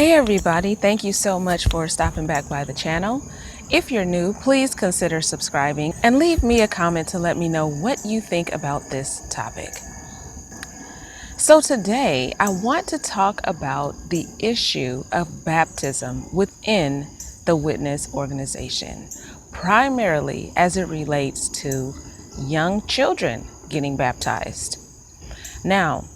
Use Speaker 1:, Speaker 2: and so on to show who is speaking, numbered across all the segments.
Speaker 1: Hey everybody, thank you so much for stopping back by the channel. If you're new, please consider subscribing and leave me a comment to let me know what you think about this topic. So today I want to talk about the issue of baptism within the Witness organization, primarily as it relates to young children getting baptized. Now,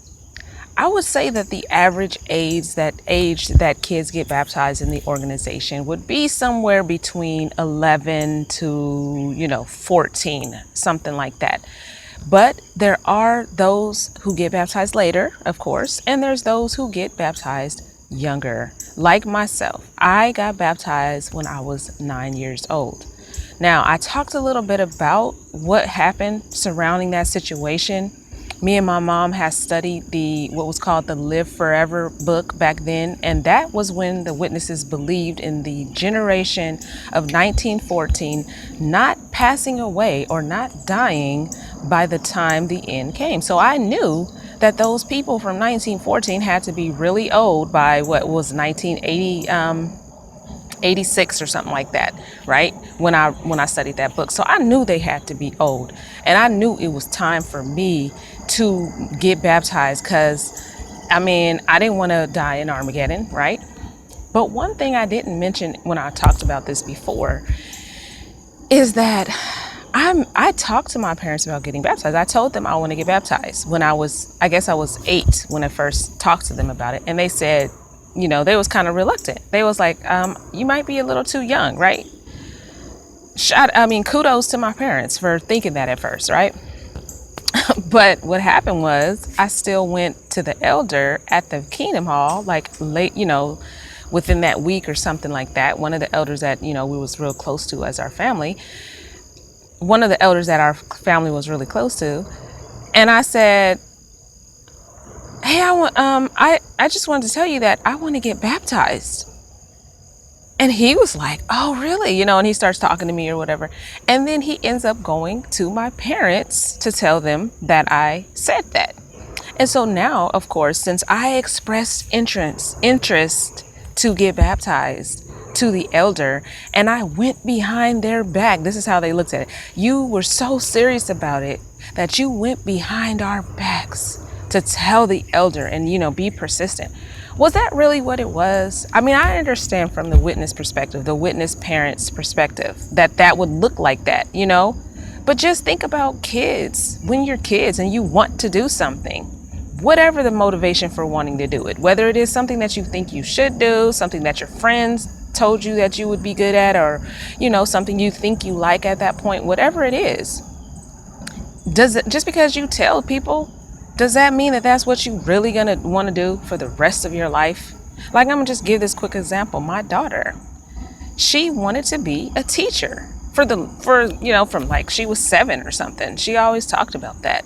Speaker 1: I would say that the average age that kids get baptized in the organization would be somewhere between 11 to 14, something like that. But there are those who get baptized later, of course, and there's those who get baptized younger. Like myself, I got baptized when I was 9 years old. Now, I talked a little bit about what happened surrounding that situation. Me and my mom had studied what was called the Live Forever book back then, and that was when the witnesses believed in the generation of 1914 not passing away or not dying by the time the end came. So I knew that those people from 1914 had to be really old by what was 1980, 86 or something like that, right? When I studied that book. So I knew they had to be old, and I knew it was time for me to get baptized because I didn't want to die in Armageddon, right? But one thing I didn't mention when I talked about this before is that I talked to my parents about getting baptized. I told them I want to get baptized when I was 8 when I first talked to them about it, and they said, they was kind of reluctant. They was like, you might be a little too young, right? Kudos to my parents for thinking that at first, right? But what happened was I still went to the elder at the Kingdom Hall, like late, within that week or something like that. One of the elders that, we was real close to as our family. One of the elders that our family was really close to. And I said, hey, I just wanted to tell you that I want to get baptized. And he was like, oh, really? And he starts talking to me or whatever. And then he ends up going to my parents to tell them that I said that. And so now, of course, since I expressed interest to get baptized to the elder, and I went behind their back, this is how they looked at it. You were so serious about it that you went behind our backs to tell the elder and, be persistent. Was that really what it was? I understand from the witness perspective, the witness parents' perspective, that would look like that, But just think about kids. When you're kids and you want to do something, whatever the motivation for wanting to do it, whether it is something that you think you should do, something that your friends told you that you would be good at, or, something you think you like at that point, whatever it is, just because you tell people, does that mean that that's what you really gonna want to do for the rest of your life? Like, I'm gonna just give this quick example. My daughter, she wanted to be a teacher from like she was 7 or something. She always talked about that.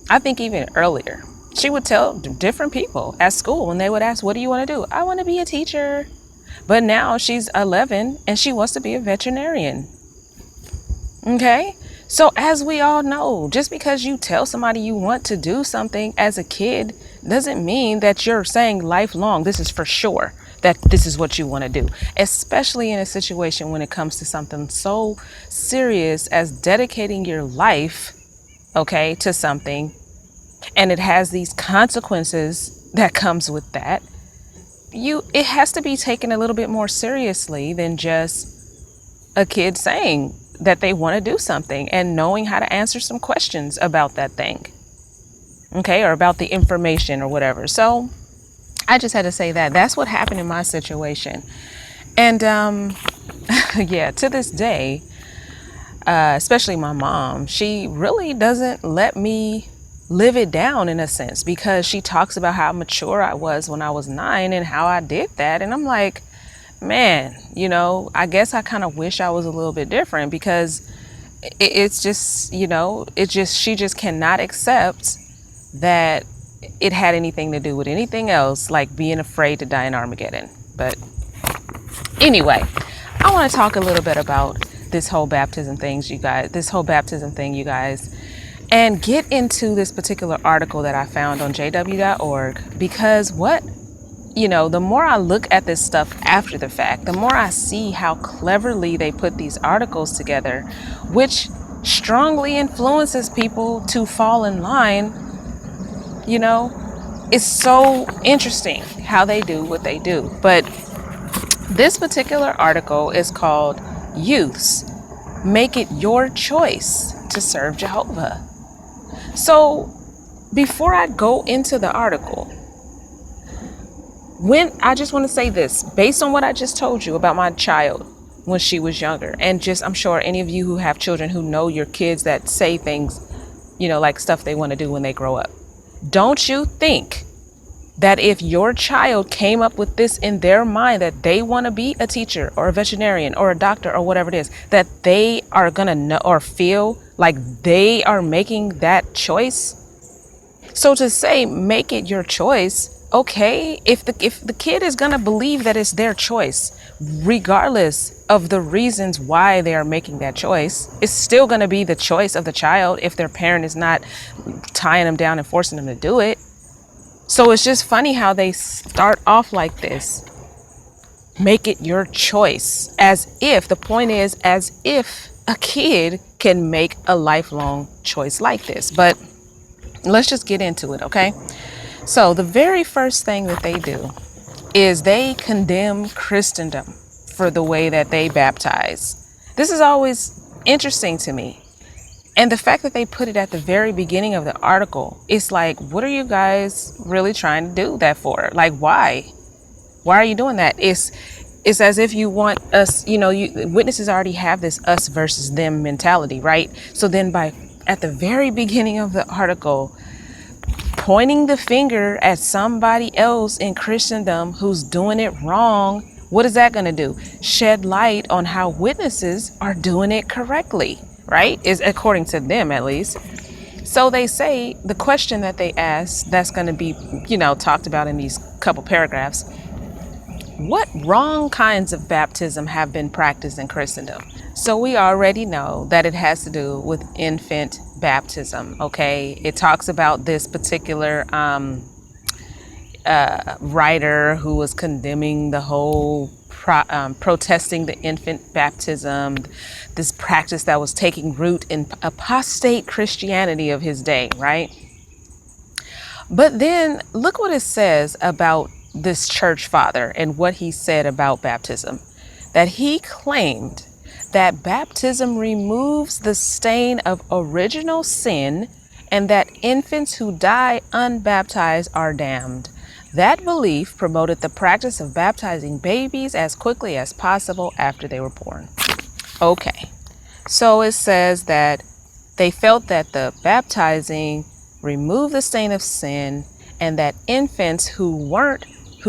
Speaker 1: I think even earlier, she would tell different people at school when they would ask, what do you want to do? I want to be a teacher. But now she's 11 and she wants to be a veterinarian. Okay. So as we all know, just because you tell somebody you want to do something as a kid doesn't mean that you're saying lifelong, this is for sure, that this is what you want to do, especially in a situation when it comes to something so serious as dedicating your life, okay, to something, and it has these consequences that comes with that. It has to be taken a little bit more seriously than just a kid saying that they want to do something and knowing how to answer some questions about that thing, okay, or about the information or whatever. So I just had to say that's what happened in my situation. And yeah, to this day, especially my mom, she really doesn't let me live it down in a sense, because she talks about how mature I was when I was 9 and how I did that. And I'm like, man, I guess I kind of wish I was a little bit different, because it's just, she just cannot accept that it had anything to do with anything else, like being afraid to die in Armageddon. But anyway, I want to talk a little bit about this whole baptism thing, you guys, and get into this particular article that I found on jw.org, because what the more I look at this stuff after the fact, the more I see how cleverly they put these articles together, which strongly influences people to fall in line. It's so interesting how they do what they do. But this particular article is called Youths, Make It Your Choice to Serve Jehovah. So before I go into the article, I just want to say this, based on what I just told you about my child when she was younger, and just, I'm sure any of you who have children who know your kids that say things, like stuff they want to do when they grow up. Don't you think that if your child came up with this in their mind, that they want to be a teacher or a veterinarian or a doctor or whatever it is, that they are going to know or feel like they are making that choice? So to say, make it your choice, okay, if the kid is going to believe that it's their choice, regardless of the reasons why they are making that choice, it's still going to be the choice of the child if their parent is not tying them down and forcing them to do it. So it's just funny how they start off like this. Make it your choice, as if a kid can make a lifelong choice like this. But let's just get into it, okay? So the very first thing that they do is they condemn Christendom for the way that they baptize. This is always interesting to me. And the fact that they put it at the very beginning of the article, it's like, what are you guys really trying to do that for? Like, why? Why are you doing that? It's as if you want us, witnesses already have this us versus them mentality, right? So then at the very beginning of the article, pointing the finger at somebody else in Christendom who's doing it wrong, what is that going to do? Shed light on how witnesses are doing it correctly, right? Is according to them, at least. So they say the question that they ask that's going to be, talked about in these couple paragraphs. What wrong kinds of baptism have been practiced in Christendom? So we already know that it has to do with infant baptism, okay? It talks about this particular writer who was condemning the whole protesting the infant baptism, this practice that was taking root in apostate Christianity of his day, right? But then look what it says about this church father and what he said about baptism, that he claimed that baptism removes the stain of original sin and that infants who die unbaptized are damned. That belief promoted the practice of baptizing babies as quickly as possible after they were born. Okay, so it says that they felt that the baptizing removed the stain of sin and that infants who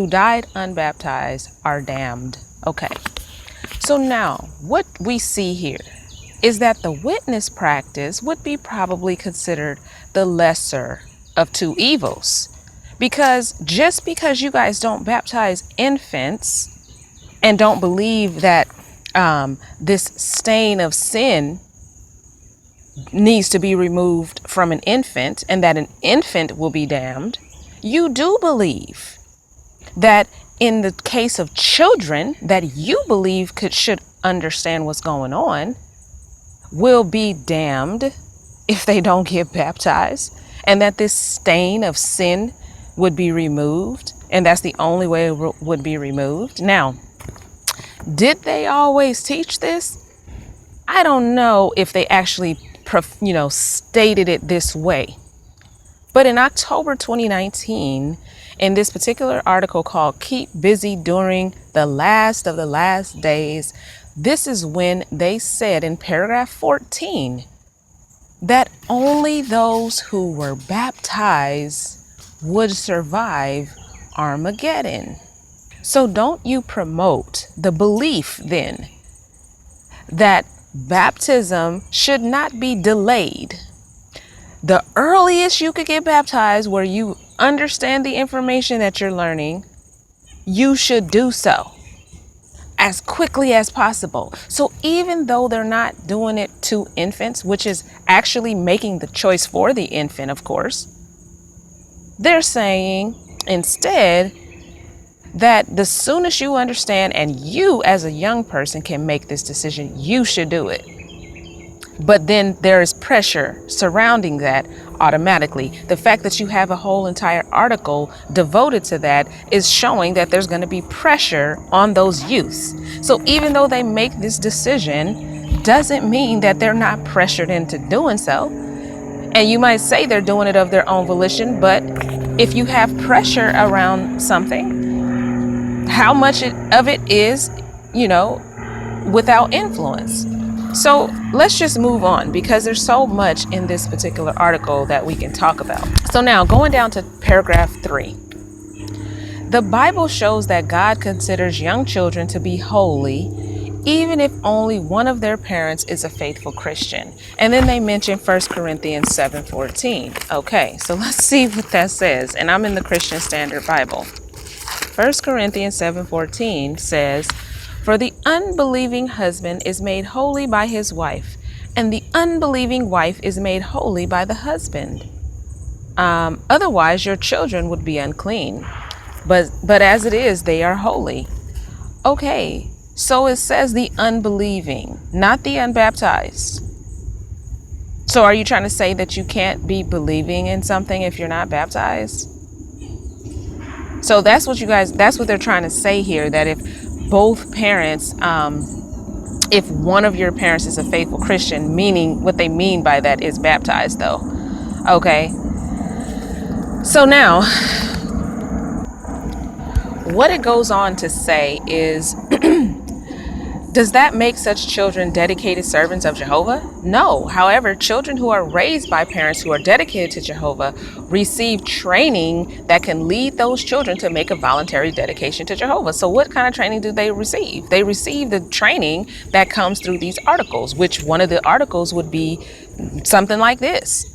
Speaker 1: died unbaptized are damned. Okay, so now what we see here is that the witness practice would be probably considered the lesser of two evils. Because just because you guys don't baptize infants and don't believe that this stain of sin needs to be removed from an infant and that an infant will be damned, you do believe that in the case of children that you believe should understand what's going on, will be damned if they don't get baptized, and that this stain of sin would be removed, and that's the only way it would be removed. Now, did they always teach this? I don't know if they actually, stated it this way. But in October 2019, in this particular article called Keep Busy During the Last of the Last Days, this is when they said in paragraph 14 that only those who were baptized would survive Armageddon. So don't you promote the belief then that baptism should not be delayed. The earliest you could get baptized, where you understand the information that you're learning, you should do so as quickly as possible. So even though they're not doing it to infants, which is actually making the choice for the infant, of course, they're saying instead, that the soonest you understand and you as a young person can make this decision, you should do it. But then there is pressure surrounding that automatically. The fact that you have a whole entire article devoted to that is showing that there's going to be pressure on those youths. So even though they make this decision, doesn't mean that they're not pressured into doing so. And you might say they're doing it of their own volition, but if you have pressure around something, how much of it is, without influence? So let's just move on, because there's so much in this particular article that we can talk about. So now going down to paragraph 3. The Bible shows that God considers young children to be holy, even if only one of their parents is a faithful Christian. And then they mention 1 Corinthians 7:14. Okay, so let's see what that says. And I'm in the Christian Standard Bible. 1 Corinthians 7:14 says, "For the unbelieving husband is made holy by his wife, and the unbelieving wife is made holy by the husband. Otherwise, your children would be unclean. But as it is, they are holy." Okay, so it says the unbelieving, not the unbaptized. So are you trying to say that you can't be believing in something if you're not baptized? So that's what they're trying to say here, that if both parents, if one of your parents is a faithful Christian, meaning what they mean by that is baptized though. Okay. So now, what it goes on to say is, does that make such children dedicated servants of Jehovah? No. However, children who are raised by parents who are dedicated to Jehovah receive training that can lead those children to make a voluntary dedication to Jehovah. So what kind of training do they receive? They receive the training that comes through these articles, which one of the articles would be something like this.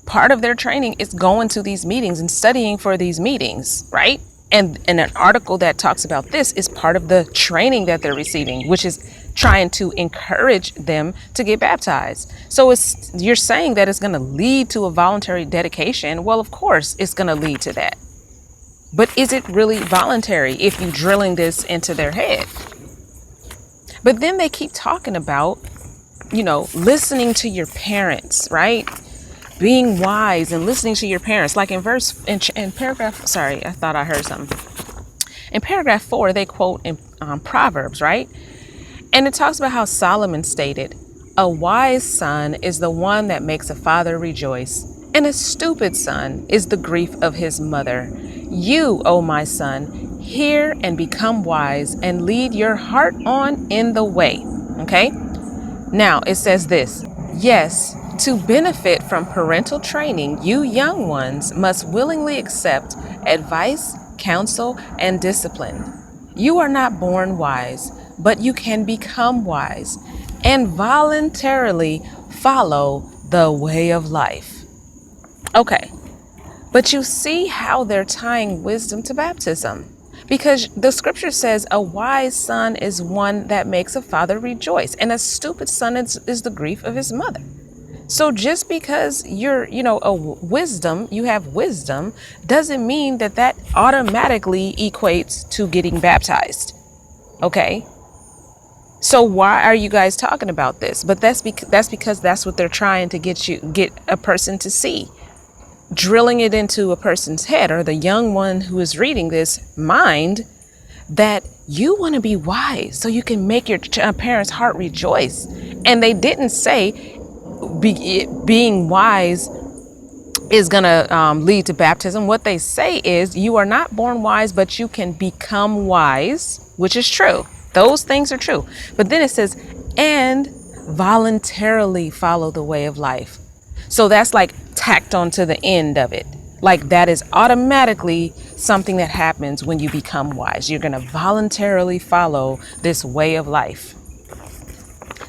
Speaker 1: Part of their training is going to these meetings and studying for these meetings, right? And an article that talks about this is part of the training that they're receiving, which is trying to encourage them to get baptized. So you're saying that it's going to lead to a voluntary dedication. Well, of course, it's going to lead to that. But is it really voluntary if you're drilling this into their head? But then they keep talking about, listening to your parents, right? Being wise and listening to your parents. Like in paragraph, sorry, I thought I heard something. In paragraph 4, they quote in Proverbs, right? And it talks about how Solomon stated, "A wise son is the one that makes a father rejoice, and a stupid son is the grief of his mother. You, O my son, hear and become wise, and lead your heart on in the way." Okay? Now it says this, "Yes, to benefit from parental training, you young ones must willingly accept advice, counsel, and discipline. You are not born wise, but you can become wise and voluntarily follow the way of life." Okay, but you see how they're tying wisdom to baptism. Because the scripture says a wise son is one that makes a father rejoice, and a stupid son is the grief of his mother. So just because you're, you have wisdom, doesn't mean that automatically equates to getting baptized. Okay. So why are you guys talking about this? But that's because that's what they're trying to get a person to see. Drilling it into a person's head, or the young one who is reading this mind, that you want to be wise so you can make your parents' heart rejoice. And they didn't say being wise is going to lead to baptism. What they say is you are not born wise, but you can become wise, which is true. Those things are true. But then it says, and voluntarily follow the way of life. So that's like tacked onto the end of it. Like that is automatically something that happens when you become wise. You're going to voluntarily follow this way of life.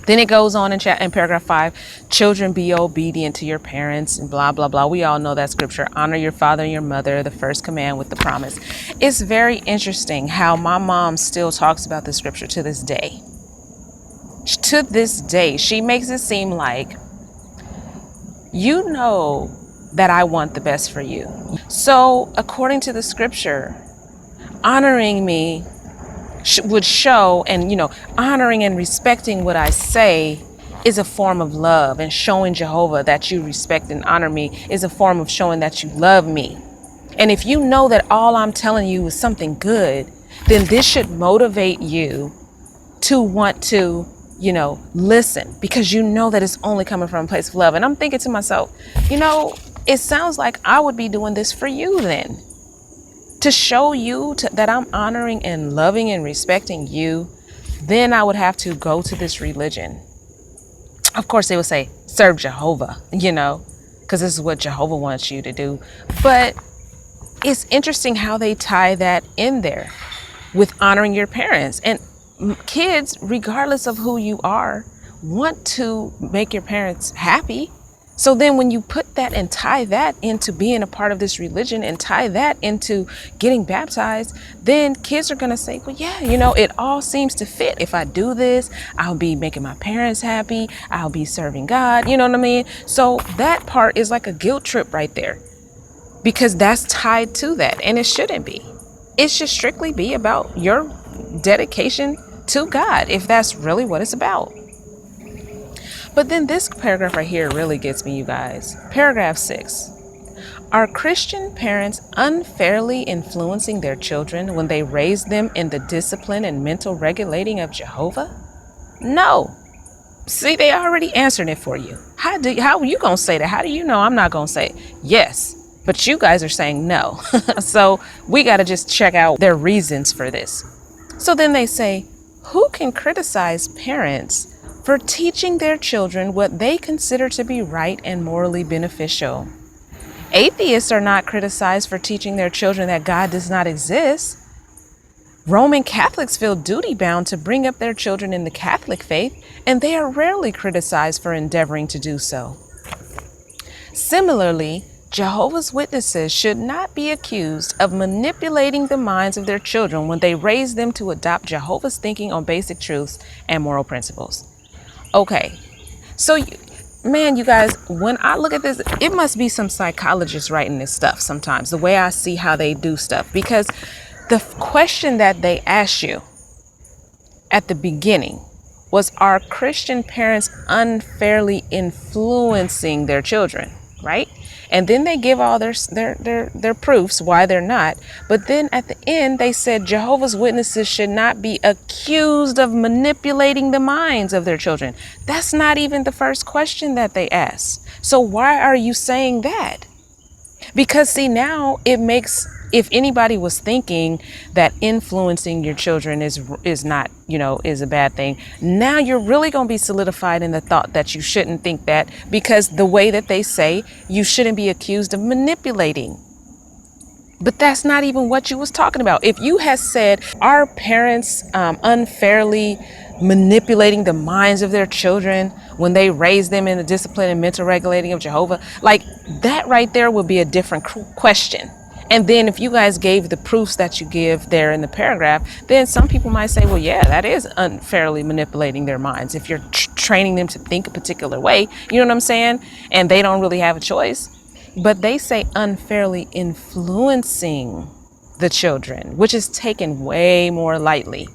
Speaker 1: Then it goes on in paragraph 5, children, be obedient to your parents and blah, blah, blah. We all know that scripture. Honor your father and your mother, the first command with the promise. It's very interesting how my mom still talks about this scripture to this day. To this day, she makes it seem like, you know that I want the best for you. So according to the scripture, honoring me would show, and honoring and respecting what I say is a form of love, and showing Jehovah that you respect and honor me is a form of showing that you love me. And if you know that all I'm telling you is something good, then this should motivate you to want to, listen, because you know that it's only coming from a place of love. And I'm thinking to myself, it sounds like I would be doing this for you then, to show you that I'm honoring and loving and respecting you. Then I would have to go to this religion. Of course, they would say, serve Jehovah, because this is what Jehovah wants you to do. But it's interesting how they tie that in there with honoring your parents. And kids, regardless of who you are, want to make your parents happy. So then when you put that and tie that into being a part of this religion and tie that into getting baptized, then kids are going to say, well, yeah, it all seems to fit. If I do this, I'll be making my parents happy. I'll be serving God. You know what I mean? So that part is like a guilt trip right there, because that's tied to that. And it shouldn't be. It should strictly be about your dedication to God, if that's really what it's about. But then this paragraph right here really gets me, you guys. Paragraph 6. Are Christian parents unfairly influencing their children when they raise them in the discipline and mental regulating of Jehovah? No. See, they already answered it for you. How are you going to say that? How do you know I'm not going to say yes? But you guys are saying no. So we got to just check out their reasons for this. So then they say, who can criticize parents for teaching their children what they consider to be right and morally beneficial? Atheists are not criticized for teaching their children that God does not exist. Roman Catholics feel duty-bound to bring up their children in the Catholic faith, and they are rarely criticized for endeavoring to do so. Similarly, Jehovah's Witnesses should not be accused of manipulating the minds of their children when they raise them to adopt Jehovah's thinking on basic truths and moral principles. Okay, so man, you guys, when I look at this, it must be some psychologists writing this stuff sometimes, the way I see how they do stuff, because the question that they asked you at the beginning was, are Christian parents unfairly influencing their children, right? And then they give all their proofs why they're not. But then at the end, they said Jehovah's Witnesses should not be accused of manipulating the minds of their children. That's not even the first question that they asked. So why are you saying that? Because see, now it makes, if anybody was thinking that influencing your children is not, is a bad thing, now you're really going to be solidified in the thought that you shouldn't think that, because the way that they say you shouldn't be accused of manipulating. But that's not even what you was talking about. If you had said, are parents unfairly manipulating the minds of their children when they raise them in the discipline and mental regulating of Jehovah, like that right there would be a different question. And then if you guys gave the proofs that you give there in the paragraph, then some people might say, well, yeah, that is unfairly manipulating their minds. If you're training them to think a particular way, you know what I'm saying? And they don't really have a choice. But they say unfairly influencing the children, which is taken way more lightly.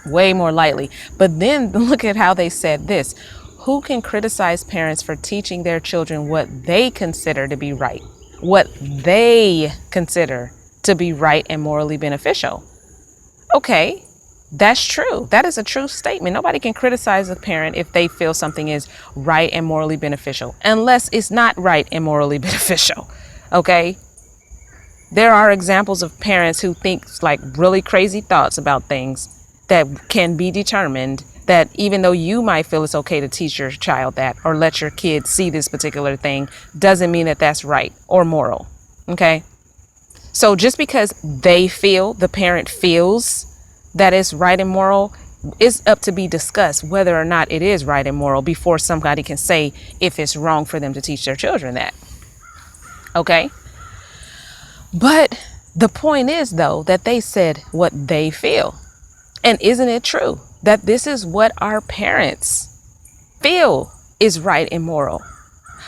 Speaker 1: But then look at how they said this. Who can criticize parents for teaching their children what they consider to be right? What they consider to be right and morally beneficial? Okay, that's true. That is a true statement. Nobody can criticize a parent if they feel something is right and morally beneficial, unless it's not right and morally beneficial. Okay? There are examples of parents who think like really crazy thoughts about things that can be determined, that even though you might feel it's okay to teach your child that or let your kids see this particular thing, doesn't mean that that's right or moral. Okay? So just because they feel, the parent feels that it's right and moral, it's up to be discussed whether or not it is right and moral before somebody can say if it's wrong for them to teach their children that. Okay? But the point is, though, that they said what they feel. And isn't it true that this is what our parents feel is right and moral?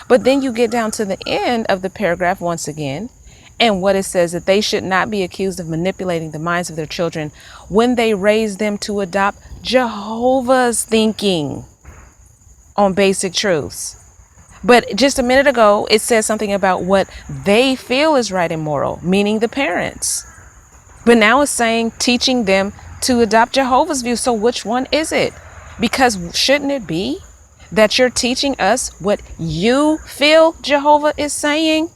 Speaker 1: But then you get down to the end of the paragraph once again, And what it says that they should not be accused of manipulating the minds of their children when they raise them to adopt Jehovah's thinking on basic truths. But just a minute ago, it says something about what they feel is right and moral, meaning the parents. But now it's saying teaching them to adopt Jehovah's view. So which one is it? Because shouldn't it be that you're teaching us what you feel Jehovah is saying?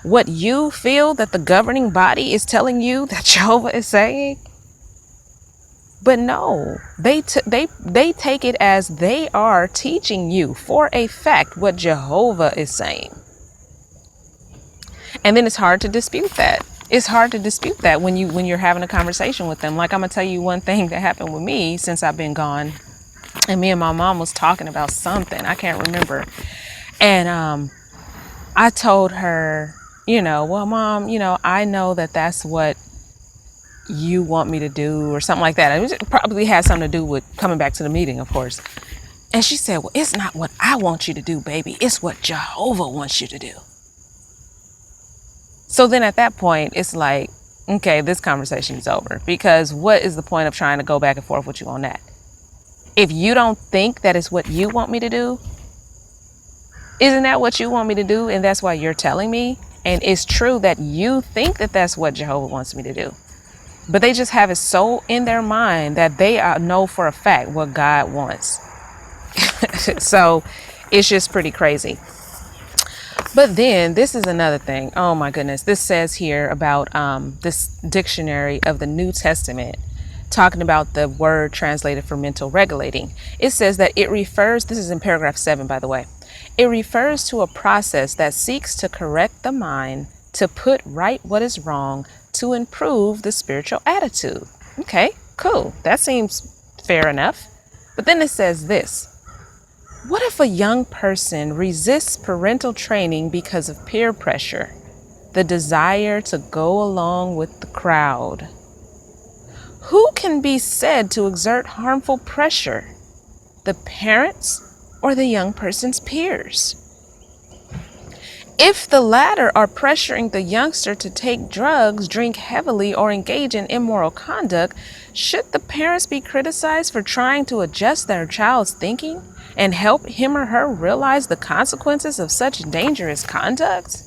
Speaker 1: What you feel that the governing body is telling you that Jehovah is saying? But no, they take it as they are teaching you for a fact what Jehovah is saying. And then it's hard to dispute that. It's hard to dispute that when you're having a conversation with them. Like, I'm gonna tell you one thing that happened with me since I've been gone. And me and my mom was talking about something. I can't remember. And I told her, well, Mom, I know that that's what you want me to do or something like that. It probably has something to do with coming back to the meeting, of course. And she said, well, it's not what I want you to do, baby. It's what Jehovah wants you to do. So then at that point, it's like, okay, this conversation is over, because what is the point of trying to go back and forth with you on that? If you don't think that is what you want me to do, isn't that what you want me to do? And that's why you're telling me. And it's true that you think that that's what Jehovah wants me to do. But they just have it so in their mind that they know for a fact what God wants. So it's just pretty crazy. But then this is another thing. Oh my goodness. This says here about this dictionary of the New Testament, talking about the word translated for mental regulating. It says that it refers, this is in paragraph 7, by the way, it refers to a process that seeks to correct the mind, to put right what is wrong, to improve the spiritual attitude. Okay, cool. That seems fair enough. But then it says this. What if a young person resists parental training because of peer pressure, the desire to go along with the crowd? Who can be said to exert harmful pressure? The parents or the young person's peers? If the latter are pressuring the youngster to take drugs, drink heavily, or engage in immoral conduct, should the parents be criticized for trying to adjust their child's thinking and help him or her realize the consequences of such dangerous conduct?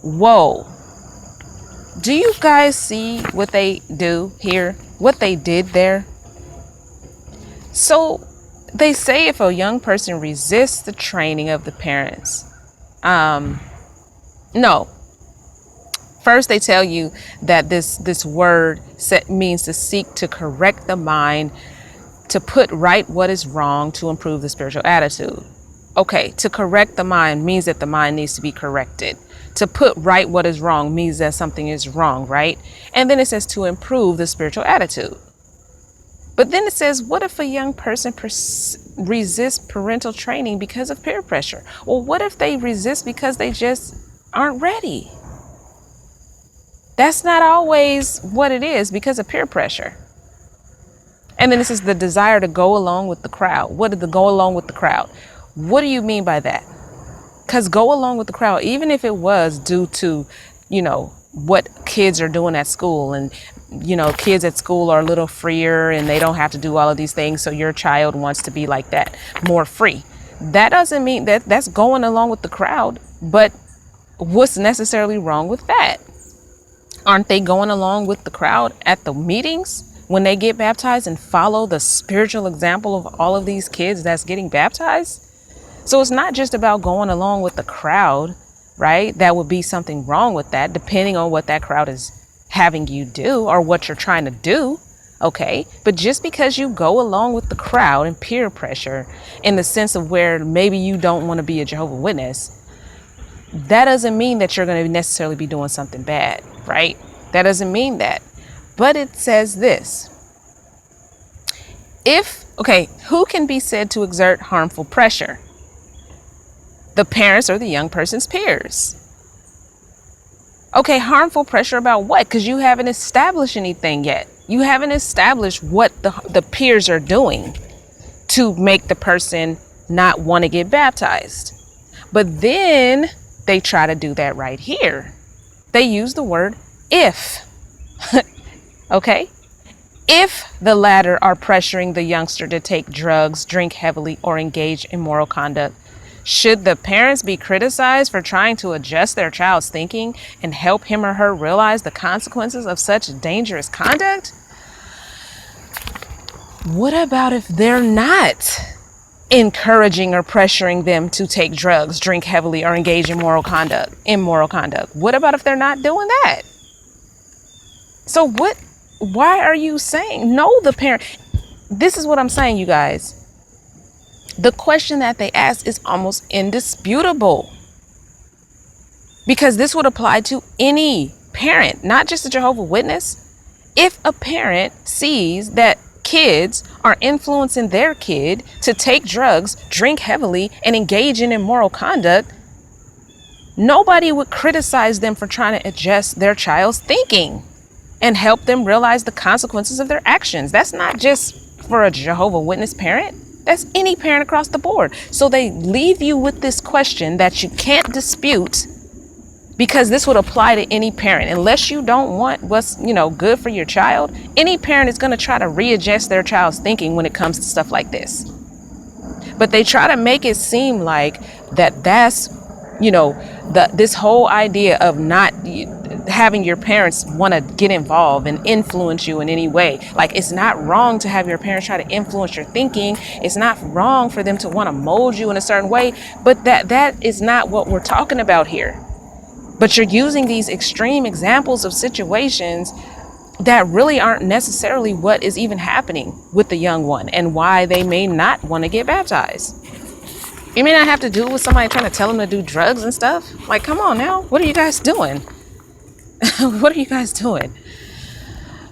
Speaker 1: Whoa. Do you guys see what they do here? What they did there? So they say if a young person resists the training of the parents, no. First, they tell you that this word means to seek to correct the mind, to put right what is wrong, to improve the spiritual attitude. Okay, to correct the mind means that the mind needs to be corrected. To put right what is wrong means that something is wrong, right? And then it says to improve the spiritual attitude. But then it says, what if a young person resists parental training because of peer pressure? Well, what if they resist because they just aren't ready? That's not always what it is, because of peer pressure. And then this is the desire to go along with the crowd. What did the go along with the crowd? What do you mean by that? Because go along with the crowd, even if it was due to, what kids are doing at school, and kids at school are a little freer and they don't have to do all of these things. So your child wants to be like that, more free. That doesn't mean that that's going along with the crowd. But what's necessarily wrong with that? Aren't they going along with the crowd at the meetings when they get baptized and follow the spiritual example of all of these kids that's getting baptized? So it's not just about going along with the crowd, right? That would be something wrong with that, depending on what that crowd is having you do or what you're trying to do. Okay, but just because you go along with the crowd and peer pressure in the sense of where maybe you don't want to be a Jehovah's Witness, that doesn't mean that you're going to necessarily be doing something bad, right? That doesn't mean that. But it says this. Who can be said to exert harmful pressure? The parents or the young person's peers. Okay, harmful pressure about what? Because you haven't established anything yet. You haven't established what the peers are doing to make the person not want to get baptized. But then they try to do that right here. They use the word if. Okay? If the latter are pressuring the youngster to take drugs, drink heavily, or engage in immoral conduct, should the parents be criticized for trying to adjust their child's thinking and help him or her realize the consequences of such dangerous conduct? What about if they're not encouraging or pressuring them to take drugs, drink heavily, or engage in immoral conduct? What about if they're not doing that? So why are you saying no? The parent, this is what I'm saying, you guys. The question that they ask is almost indisputable, because this would apply to any parent, not just a Jehovah's Witness. If a parent sees that kids are influencing their kid to take drugs, drink heavily, and engage in immoral conduct, nobody would criticize them for trying to adjust their child's thinking and help them realize the consequences of their actions. That's not just for a Jehovah's Witness parent. That's any parent across the board. So they leave you with this question that you can't dispute, because this would apply to any parent. Unless you don't want what's, good for your child, any parent is going to try to readjust their child's thinking when it comes to stuff like this. But they try to make it seem like that's this whole idea of not having your parents want to get involved and influence you in any way. Like, it's not wrong to have your parents try to influence your thinking. It's not wrong for them to want to mold you in a certain way, but that is not what we're talking about here. But you're using these extreme examples of situations that really aren't necessarily what is even happening with the young one and why they may not want to get baptized. You may not have to do it with somebody trying to tell them to do drugs and stuff. Like, come on now. What are you guys doing? What are you guys doing?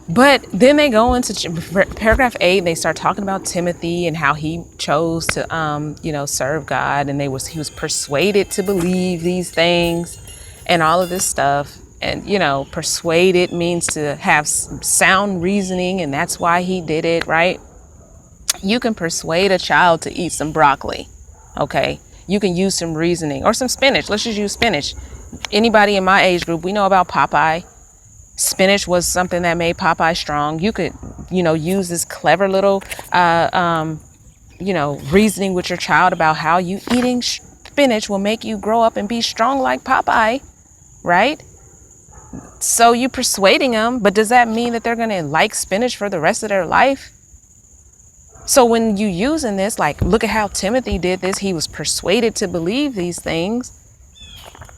Speaker 1: But then they go into paragraph 8. They start talking about Timothy and how he chose to, serve God. And he was persuaded to believe these things and all of this stuff. And, persuaded means to have sound reasoning. And that's why he did it, right? You can persuade a child to eat some broccoli. Okay, you can use some reasoning, or some spinach. Let's just use spinach. Anybody in my age group, we know about Popeye. Spinach was something that made Popeye strong. You could, use this clever little, reasoning with your child about how you eating spinach will make you grow up and be strong like Popeye, right? So you persuading them, but does that mean that they're going to like spinach for the rest of their life? So when you using this, like, look at how Timothy did this. He was persuaded to believe these things.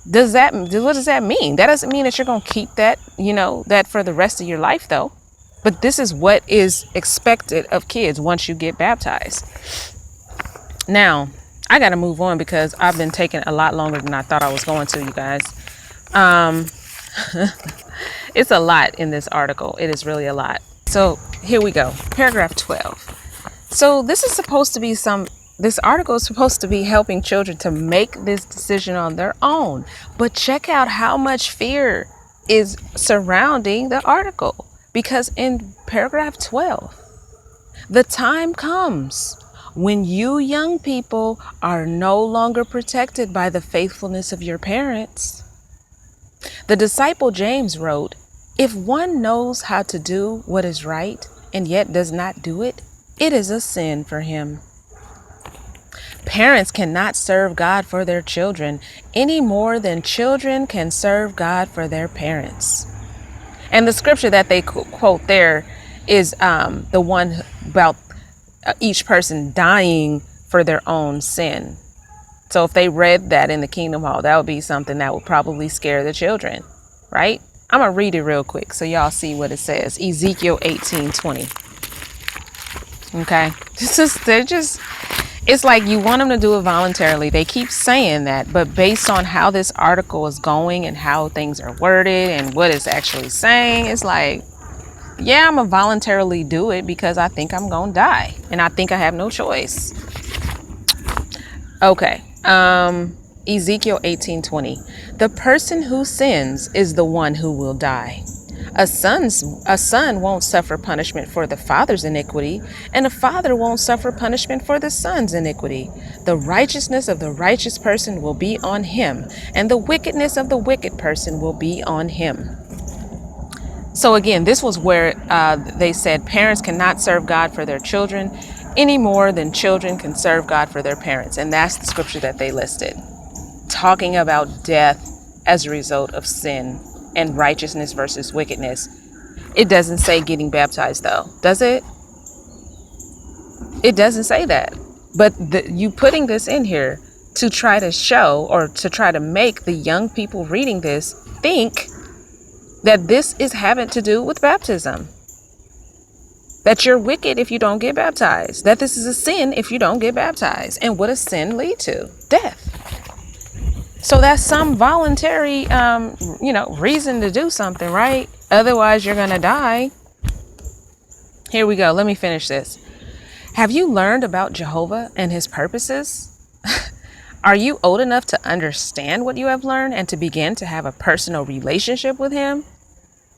Speaker 1: What does that mean? That doesn't mean that you're going to keep that, that for the rest of your life, though. But this is what is expected of kids once you get baptized. Now, I got to move on because I've been taking a lot longer than I thought I was going to, you guys. It's a lot in this article. It is really a lot. So here we go. Paragraph 12. So this article is supposed to be helping children to make this decision on their own. But check out how much fear is surrounding the article. Because in paragraph 12, the time comes when you young people are no longer protected by the faithfulness of your parents. The disciple James wrote, "If one knows how to do what is right and yet does not do it, it is a sin for him." Parents cannot serve God for their children any more than children can serve God for their parents. And the scripture that they quote there is the one about each person dying for their own sin. So if they read that in the Kingdom Hall, that would be something that would probably scare the children, right? I'm going to read it real quick so y'all see what it says. Ezekiel 18:20. Okay, it's like you want them to do it voluntarily. They keep saying that, but based on how this article is going and how things are worded and what it's actually saying, it's like, yeah, I'm gonna voluntarily do it because I think I'm gonna die and I think I have no choice. Okay, Ezekiel 18:20. The person who sins is the one who will die. A son won't suffer punishment for the father's iniquity, and a father won't suffer punishment for the son's iniquity. The righteousness of the righteous person will be on him, and the wickedness of the wicked person will be on him. So again, this was where they said parents cannot serve God for their children any more than children can serve God for their parents. And that's the scripture that they listed, talking about death as a result of sin and righteousness versus wickedness. It doesn't say getting baptized though, does it? It doesn't say that. But you putting this in here to try to show, or to try to make the young people reading this think that this is having to do with baptism. That you're wicked if you don't get baptized. That this is a sin if you don't get baptized. And what does sin lead to? Death. So that's some voluntary, reason to do something, right? Otherwise, you're going to die. Here we go. Let me finish this. Have you learned about Jehovah and his purposes? Are you old enough to understand what you have learned and to begin to have a personal relationship with him?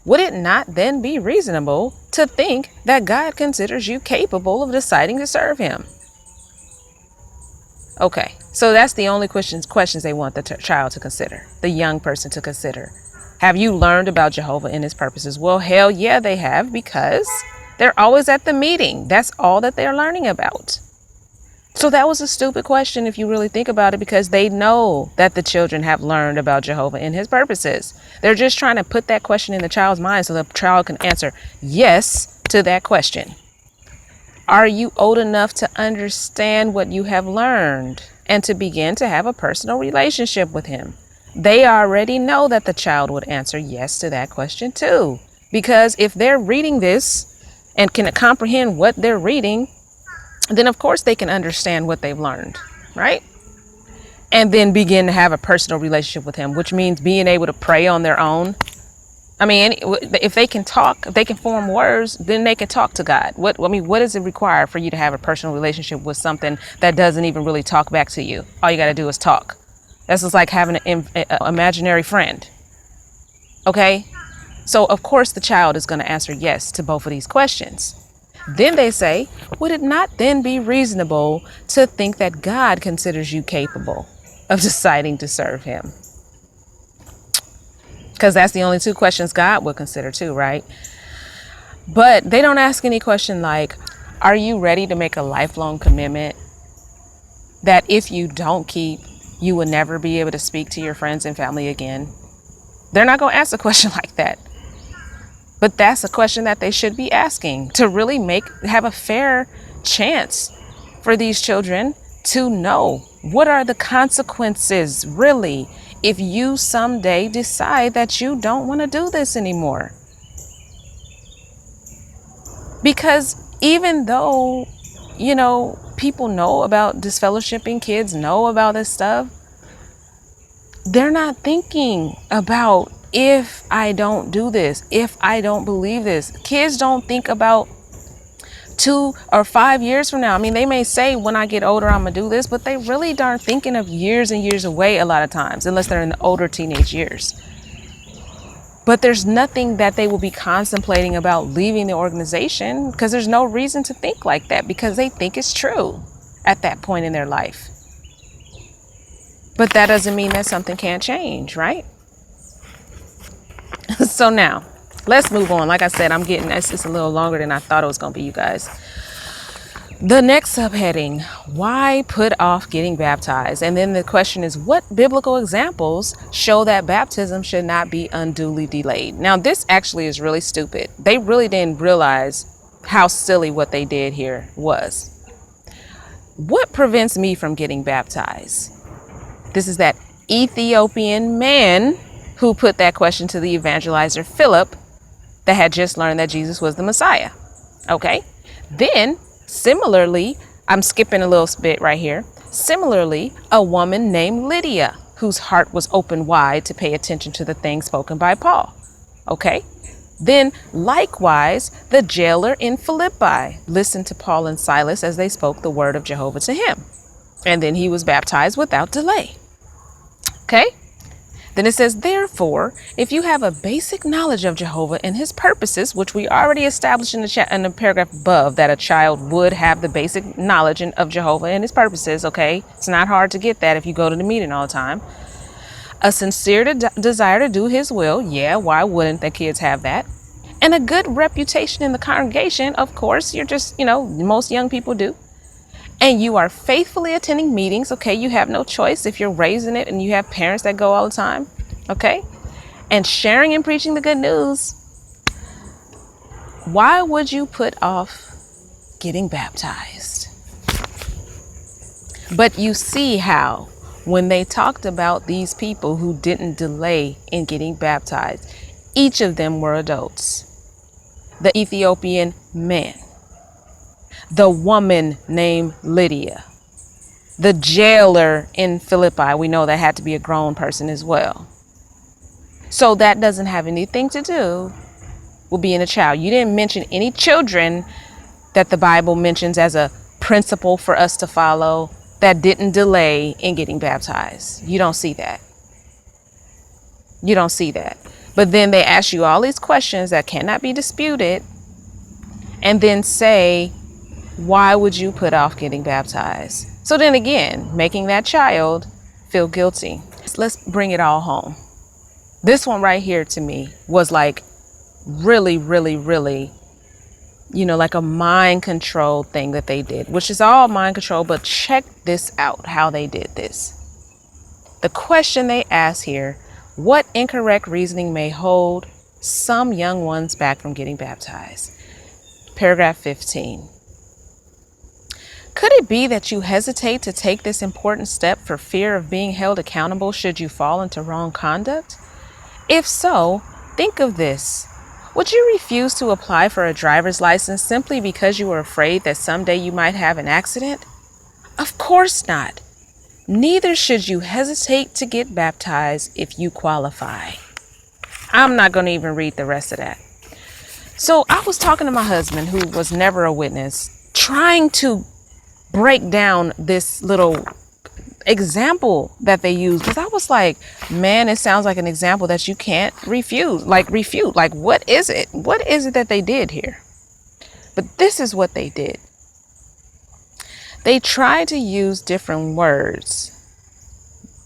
Speaker 1: Would it not then be reasonable to think that God considers you capable of deciding to serve him? Okay, so that's the only questions they want the child to consider, the young person to consider. Have you learned about Jehovah and his purposes? Well, hell yeah, they have, because they're always at the meeting. That's all that they're learning about. So that was a stupid question if you really think about it, because they know that the children have learned about Jehovah and his purposes. They're just trying to put that question in the child's mind so the child can answer yes to that question. Are you old enough to understand what you have learned and to begin to have a personal relationship with him? They already know that the child would answer yes to that question too, because if they're reading this and can comprehend what they're reading, then of course they can understand what they've learned, right? And then begin to have a personal relationship with him, which means being able to pray on their own. I mean, if they can talk, if they can form words, then they can talk to God. What does it require for you to have a personal relationship with something that doesn't even really talk back to you? All you got to do is talk. That's just like having an imaginary friend. Okay? So of course the child is going to answer yes to both of these questions. Then they say, would it not then be reasonable to think that God considers you capable of deciding to serve him? Because that's the only two questions God would consider too, right? But they don't ask any question like, are you ready to make a lifelong commitment that if you don't keep, you will never be able to speak to your friends and family again? They're not going to ask a question like that. But that's a question that they should be asking to really have a fair chance for these children to know what are the consequences really if you someday decide that you don't want to do this anymore. Because even though, people know about disfellowshipping, kids know about this stuff, they're not thinking about, if I don't do this, if I don't believe this. Kids don't think about 2 or 5 years from now. I mean, they may say when I get older, I'm gonna do this, but they really aren't thinking of years and years away a lot of times, unless they're in the older teenage years. But there's nothing that they will be contemplating about leaving the organization, because there's no reason to think like that, because they think it's true at that point in their life. But that doesn't mean that something can't change, right? So now, let's move on. Like I said, it's a little longer than I thought it was going to be, you guys. The next subheading, why put off getting baptized? And then the question is, what biblical examples show that baptism should not be unduly delayed? Now, this actually is really stupid. They really didn't realize how silly what they did here was. What prevents me from getting baptized? This is that Ethiopian man who put that question to the evangelizer Philip that had just learned that Jesus was the Messiah. Okay. Then similarly, I'm skipping a little bit right here. Similarly, a woman named Lydia, whose heart was open wide to pay attention to the things spoken by Paul. Okay. Then likewise, the jailer in Philippi listened to Paul and Silas as they spoke the word of Jehovah to him. And then he was baptized without delay. Okay. Then it says, therefore, if you have a basic knowledge of Jehovah and his purposes, which we already established in the paragraph above, that a child would have the basic knowledge of Jehovah and his purposes, okay? It's not hard to get that if you go to the meeting all the time. A sincere desire to do his will, yeah, why wouldn't the kids have that? And a good reputation in the congregation, of course, you're just, most young people do. And you are faithfully attending meetings, okay? You have no choice if you're raising it and you have parents that go all the time, okay? And sharing and preaching the good news. Why would you put off getting baptized? But you see how when they talked about these people who didn't delay in getting baptized, each of them were adults. The Ethiopian man, the woman named Lydia, the jailer in Philippi, we know that had to be a grown person as well. So that doesn't have anything to do with being a child. You didn't mention any children that the Bible mentions as a principle for us to follow that didn't delay in getting baptized. You don't see that. You don't see that. But then they ask you all these questions that cannot be disputed and then say, why would you put off getting baptized? So then again, making that child feel guilty. Let's bring it all home. This one right here to me was like really, really, really, like a mind control thing that they did, which is all mind control. But check this out, how they did this. The question they asked here, what incorrect reasoning may hold some young ones back from getting baptized? Paragraph 15. Could it be that you hesitate to take this important step for fear of being held accountable should you fall into wrong conduct? If so, think of this. Would you refuse to apply for a driver's license simply because you were afraid that someday you might have an accident? Of course not. Neither should you hesitate to get baptized if you qualify. I'm not going to even read the rest of that. So I was talking to my husband, who was never a witness, trying to break down this little example that they use, because I was like, man, it sounds like an example that you can't refute. Like, what is it? What is it that they did here? But this is what they did. They tried to use different words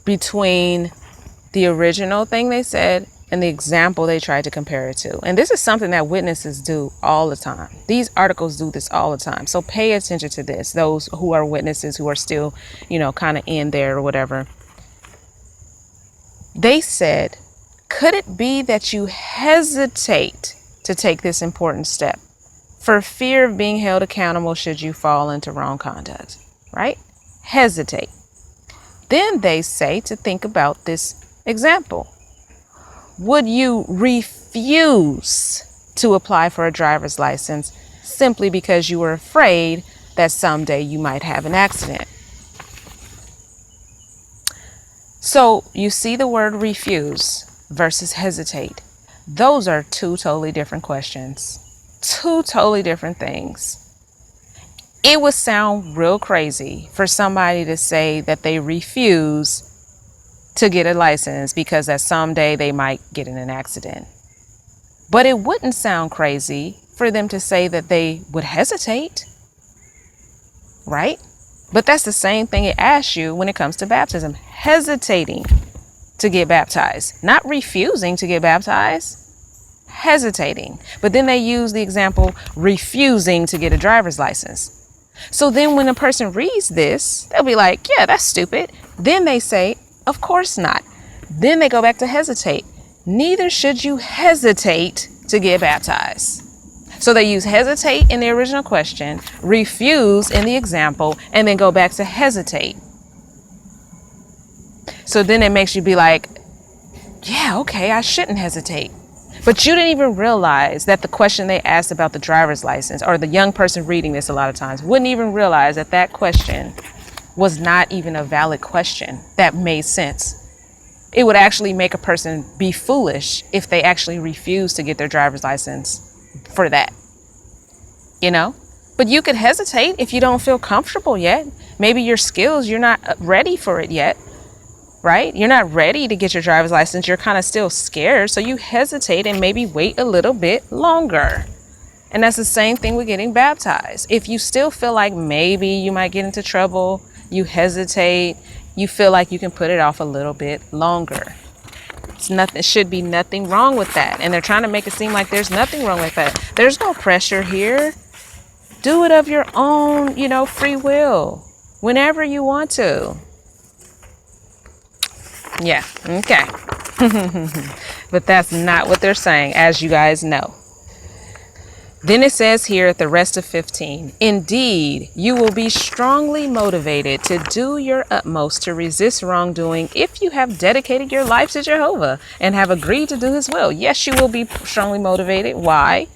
Speaker 1: between the original thing they said and the example they tried to compare it to. And this is something that witnesses do all the time. These articles do this all the time. So pay attention to this, those who are witnesses, who are still, kind of in there or whatever. They said, could it be that you hesitate to take this important step for fear of being held accountable should you fall into wrong conduct, right? Hesitate. Then they say to think about this example. Would you refuse to apply for a driver's license simply because you were afraid that someday you might have an accident? So you see the word refuse versus hesitate. Those are two totally different questions, two totally different things. It would sound real crazy for somebody to say that they refuse to get a license because that someday they might get in an accident. But it wouldn't sound crazy for them to say that they would hesitate, right? But that's the same thing it asks you when it comes to baptism, hesitating to get baptized, not refusing to get baptized, hesitating. But then they use the example, refusing to get a driver's license. So then when a person reads this, they'll be like, yeah, that's stupid. Then they say, of course not. Then they go back to hesitate. Neither should you hesitate to get baptized. So they use hesitate in the original question, refuse in the example, and then go back to hesitate. So then it makes you be like, yeah, okay, I shouldn't hesitate. But you didn't even realize that the question they asked about the driver's license, or the young person reading this a lot of times, wouldn't even realize that that question was not even a valid question that made sense. It would actually make a person be foolish if they actually refuse to get their driver's license for that, But you could hesitate if you don't feel comfortable yet. Maybe your skills, you're not ready for it yet. right? You're not ready to get your driver's license. You're kind of still scared. So you hesitate and maybe wait a little bit longer. And that's the same thing with getting baptized. If you still feel like maybe you might get into trouble, you hesitate, you feel like you can put it off a little bit longer. Should be nothing wrong with that. And they're trying to make it seem like there's nothing wrong with that. There's no pressure here. Do it of your own, free will, whenever you want to. Yeah, okay. But that's not what they're saying, as you guys know. Then it says here at the rest of 15, indeed, you will be strongly motivated to do your utmost to resist wrongdoing if you have dedicated your life to Jehovah and have agreed to do his will. Yes, you will be strongly motivated. Why?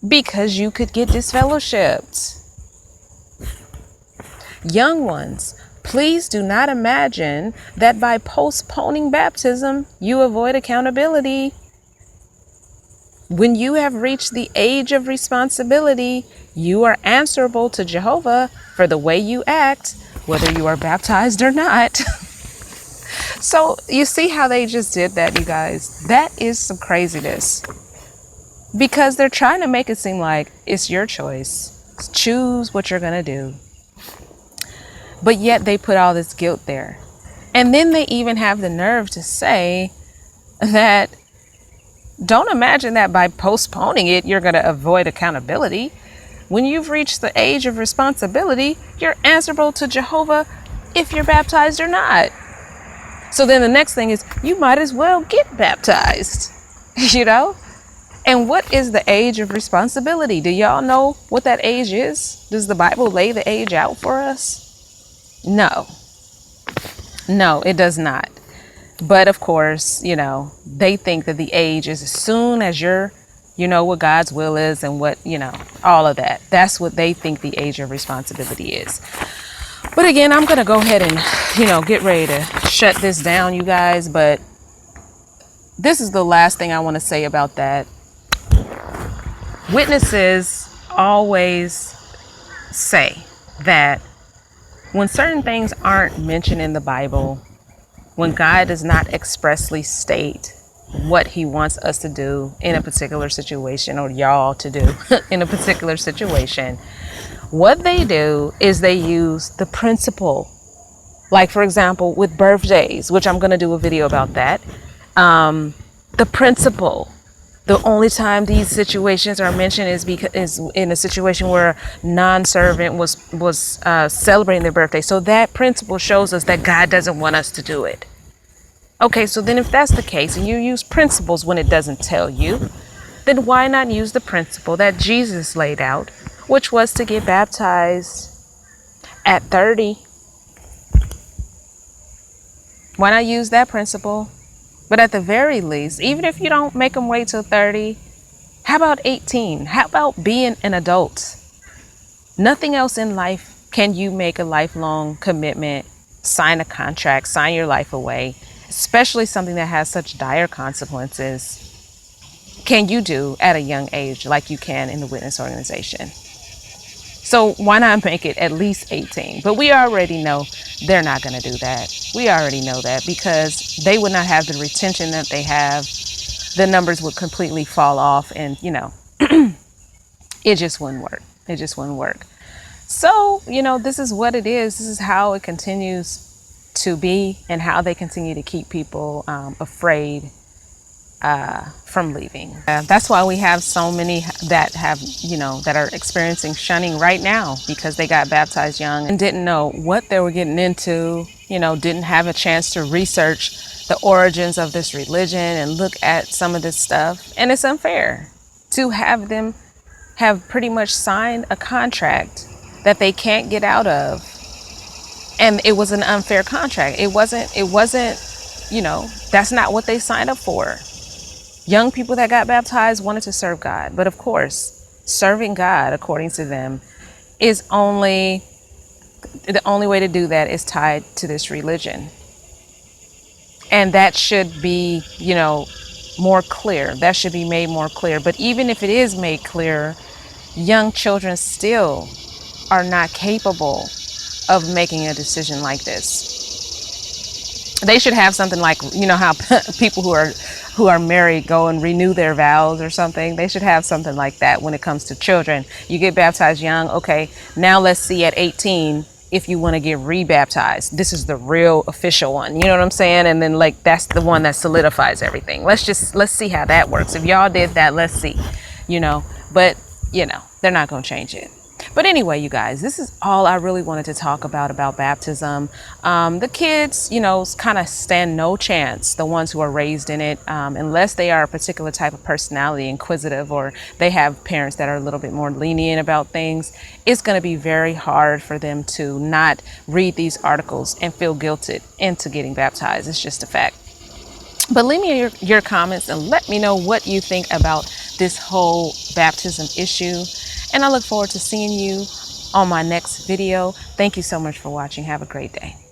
Speaker 1: Because you could get disfellowshipped. Young ones, please do not imagine that by postponing baptism, you avoid accountability. When you have reached the age of responsibility, you are answerable to Jehovah for the way you act, whether you are baptized or not. So you see how they just did that, you guys? That is some craziness. Because they're trying to make it seem like it's your choice. Choose what you're going to do. But yet they put all this guilt there. And then they even have the nerve to say that don't imagine that by postponing it, you're going to avoid accountability. When you've reached the age of responsibility, you're answerable to Jehovah if you're baptized or not. So then the next thing is you might as well get baptized, And what is the age of responsibility? Do y'all know what that age is? Does the Bible lay the age out for us? No, it does not. But of course, they think that the age is as soon as you're, what God's will is and what, all of that. That's what they think the age of responsibility is. But again, I'm going to go ahead and, get ready to shut this down, you guys. But this is the last thing I want to say about that. Witnesses always say that when certain things aren't mentioned in the Bible, when God does not expressly state what he wants us to do in a particular situation, or y'all to do in a particular situation, what they do is they use the principle. Like, for example, with birthdays, which I'm going to do a video about that. The principle. The only time these situations are mentioned is in a situation where a non-servant was celebrating their birthday. So that principle shows us that God doesn't want us to do it. Okay, so then if that's the case and you use principles when it doesn't tell you, then why not use the principle that Jesus laid out, which was to get baptized at 30? Why not use that principle? But at the very least, even if you don't make them wait till 30, how about 18? How about being an adult? Nothing else in life can you make a lifelong commitment, sign a contract, sign your life away, especially something that has such dire consequences, can you do at a young age like you can in the witness organization. So why not make it at least 18? But we already know they're not going to do that. We already know that because they would not have the retention that they have. The numbers would completely fall off and, it just wouldn't work. It just wouldn't work. So, this is what it is. This is how it continues to be and how they continue to keep people afraid from leaving. That's why we have so many that have, that are experiencing shunning right now because they got baptized young and didn't know what they were getting into, didn't have a chance to research the origins of this religion and look at some of this stuff. And it's unfair to have them have pretty much signed a contract that they can't get out of. And it was an unfair contract. It wasn't, that's not what they signed up for. Young people that got baptized wanted to serve God. But of course, serving God, according to them, is the only way to do that is tied to this religion. And that should be, more clear. That should be made more clear. But even if it is made clear, young children still are not capable of making a decision like this. They should have something like, you know how people who are married go and renew their vows or something. They should have something like that when it comes to children. You get baptized young, okay, now let's see at 18 if you want to get rebaptized. This is the real official one, you know what I'm saying? And then like that's the one that solidifies everything. Let's see how that works. If y'all did that, let's see, you know. But you know, they're not going to change it. But anyway, you guys, this is all I really wanted to talk about baptism. The kids, you know, kind of stand no chance, the ones who are raised in it, unless they are a particular type of personality, inquisitive, or they have parents that are a little bit more lenient about things. It's going to be very hard for them to not read these articles and feel guilted into getting baptized. It's just a fact. But leave me your comments and let me know what you think about this whole baptism issue. And I look forward to seeing you on my next video. Thank you so much for watching. Have a great day.